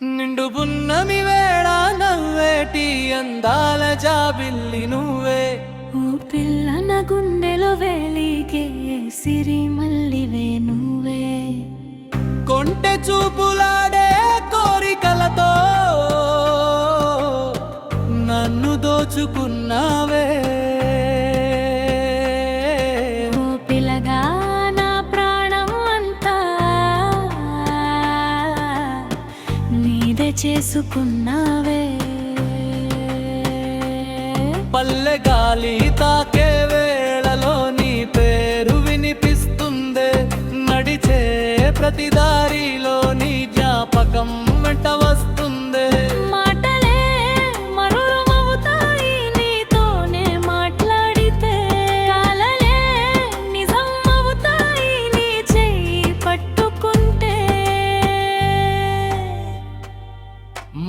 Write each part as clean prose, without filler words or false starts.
నిండు పున్నమి వేళ నవ్వేటి అందాల జాబిల్లి నువ్వే. ఓ పిల్ల నా గుండెలో వేలిగే సిరి మల్లివే నువ్వే. కొంటె చూపులాడే కోరికలతో నన్ను దోచుకున్నావే. ఓ పిల్లగా నా ప్రాణం అంతా నీదే చేసుకున్నావే. పల్లె గాలి తాకే వేళలో నీ పేరు వినిపిస్తుందే. నడిచే ప్రతి దారిలో నీ జ్ఞాపకం వెంట వస్తుందే. మాటలే మరుమవుతాయి నీతోనే మాట్లాడితే. కలలే నిజం అవుతాయి నీ చెయ్యి పట్టుకుంటే.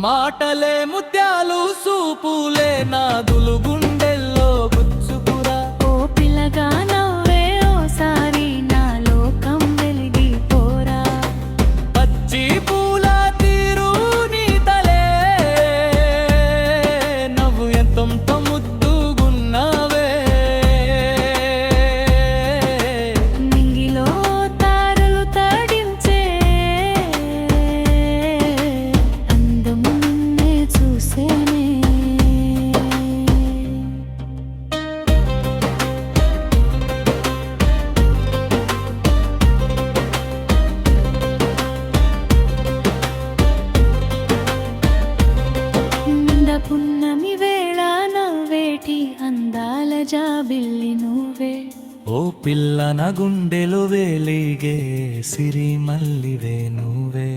మాటలే ముత్యాలు సూపులే నాదులు గుండెల్లో గుచ్చుకురా. ఓ పిల్లగా నవ్వే ఓసారి నా లోకం వెలిగిపోరా. పచ్చి పూల తీరు నీ తలే నవ్వు ఎంతొంత ముద్దుగున్నావే. నింగిలో తారలు తడించే అందము నిన్నే చూసేనే. నిండ పున్నమి వేళ నవ్వేటి అందాల జాబిల్లి నువ్వే. ఓ పిల్ల నా గుండెలో వేలిగే సిరి మల్లివే నువ్వే.